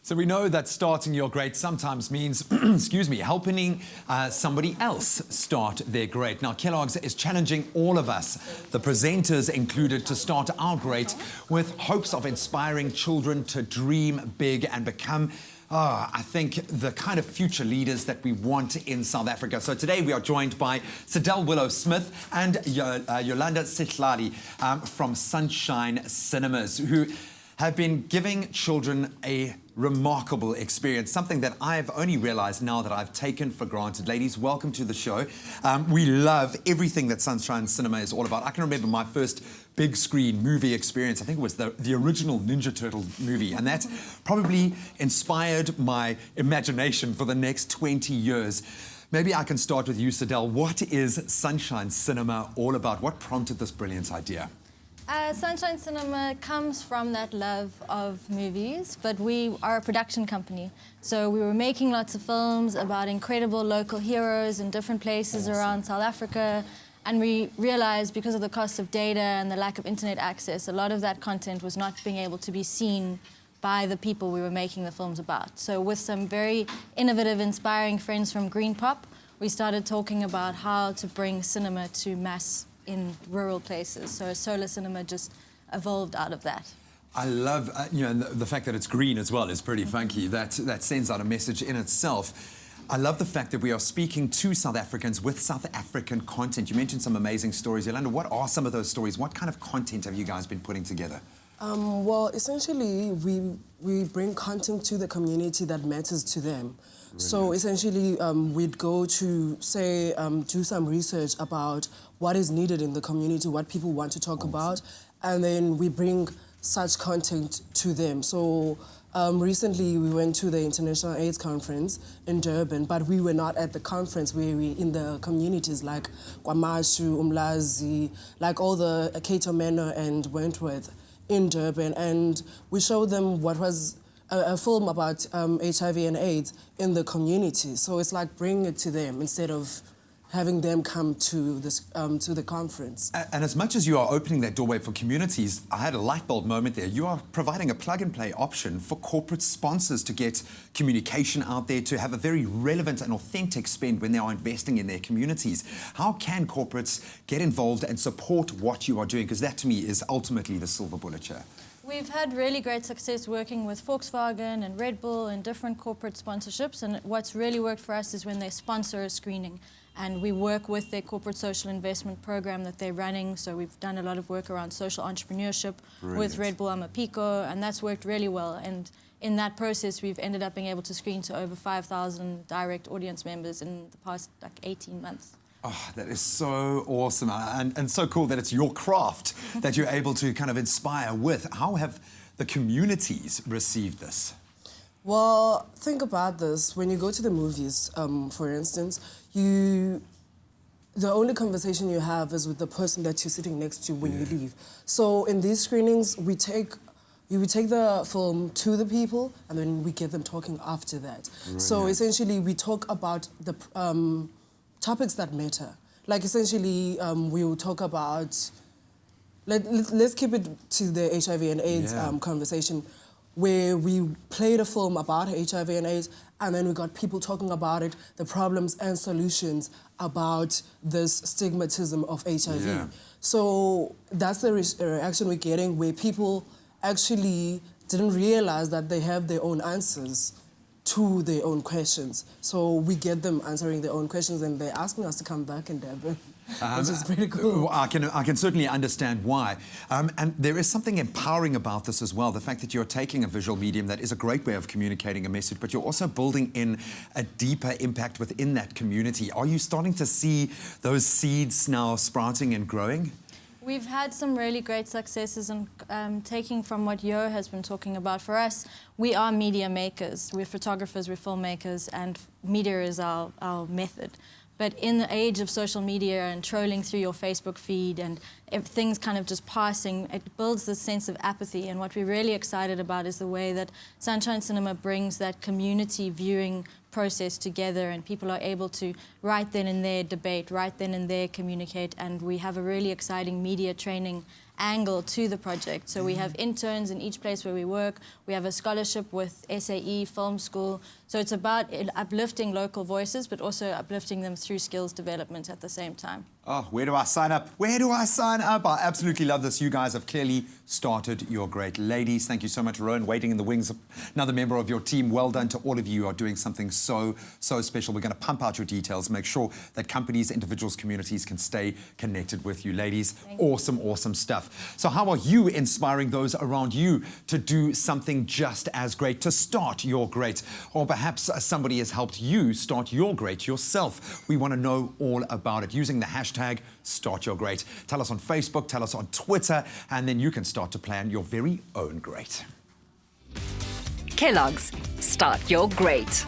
So we know that starting your great sometimes means, excuse me, helping somebody else start their great. Now, Kellogg's is challenging all of us, the presenters included, to start our great with hopes of inspiring children to dream big and become I think the kind of future leaders that we want in South Africa. So today we are joined by Sidel Willow-Smith and Yolanda Sihlali from Sunshine Cinemas, who have been giving children a remarkable experience, something that I've only realized now that I've taken for granted. Ladies, welcome to the show. We love everything that Sunshine Cinema is all about. I can remember my first big screen movie experience. I think it was the original Ninja Turtle movie, and that probably inspired my imagination for the next 20 years. Maybe I can start with you, Sidel. What is Sunshine Cinema all about? What prompted this brilliant idea? Sunshine Cinema comes from that love of movies, but we are a production company. So we were making lots of films about incredible local heroes in different places around South Africa. And we realized because of the cost of data and the lack of internet access, a lot of that content was not being able to be seen by the people we were making the films about. So with some very innovative, inspiring friends from Green Pop, we started talking about how to bring cinema to mass in rural places. So solar cinema just evolved out of that. I love, the fact that it's green as well is pretty funky. That sends out a message in itself. I love the fact that we are speaking to South Africans with South African content. You mentioned some amazing stories. Yolanda, what are some of those stories? What kind of content have you guys been putting together? Well, essentially, we bring content to the community that matters to them. Brilliant. So essentially, we'd go to, say, do some research about what is needed in the community, what people want to talk about, and then we bring such content to them. So recently, we went to the International AIDS Conference in Durban, but we were not at the conference. We were in the communities like KwaMashu, Umlazi, like all the Cato Manor and Wentworth in Durban, and we showed them what was a film about HIV and AIDS in the community. So it's like bringing it to them instead of having them come to this to the conference. And as much as you are opening that doorway for communities, I had a light bulb moment there. You are providing a plug-and-play option for corporate sponsors to get communication out there, to have a very relevant and authentic spend when they are investing in their communities. How can corporates get involved and support what you are doing? Because that, to me, is ultimately the silver bullet here. We've had really great success working with Volkswagen and Red Bull and different corporate sponsorships, and what's really worked for us is when they sponsor a screening. And we work with their corporate social investment program that they're running. So we've done a lot of work around social entrepreneurship with Red Bull Amapico, and that's worked really well. And in that process, we've ended up being able to screen to over 5,000 direct audience members in the past 18 months. Oh, that is so awesome and so cool that it's your craft that you're able to kind of inspire with. How have the communities received this? Well, think about this. When you go to the movies, for instance, the only conversation you have is with the person that you're sitting next to when you leave. So in these screenings, we take the film to the people, and then we get them talking after that. Brilliant. So essentially, we talk about the topics that matter. Like essentially, we will talk about, let's keep it to the HIV and AIDS conversation, where we played a film about HIV and AIDS, and then we got people talking about it, the problems and solutions about this stigmatism of HIV. Yeah. So that's the reaction we're getting, where people actually didn't realize that they have their own answers to their own questions. So we get them answering their own questions, and they're asking us to come back in Durban. Which is pretty cool. I can certainly understand why. And there is something empowering about this as well, the fact that you're taking a visual medium that is a great way of communicating a message, but you're also building in a deeper impact within that community. Are you starting to see those seeds now sprouting and growing? We've had some really great successes, and taking from what Yo has been talking about, for us, we are media makers. We're photographers, we're filmmakers, and media is our method. But in the age of social media and trolling through your Facebook feed and things kind of just passing, it builds this sense of apathy. And what we're really excited about is the way that Sunshine Cinema brings that community viewing process together, and people are able to right then and there debate, right then and there communicate. And we have a really exciting media training angle to the project. So we have interns in each place where we work. We have a scholarship with SAE Film School. So it's about uplifting local voices, but also uplifting them through skills development at the same time. Oh, where do I sign up? Where do I sign up? I absolutely love this. You guys have clearly started your great. Ladies, thank you so much. Rowan, waiting in the wings, another member of your team. Well done to all of you. You are doing something so special. We're going to pump out your details, make sure that companies, individuals, communities can stay connected with you. Ladies, awesome stuff. So how are you inspiring those around you to do something just as great, to start your great? Or perhaps somebody has helped you start your great yourself. We want to know all about it using the hashtag Start Your Great. Tell us on Facebook, tell us on Twitter, and then you can start to plan your very own great. Kellogg's Start Your Great.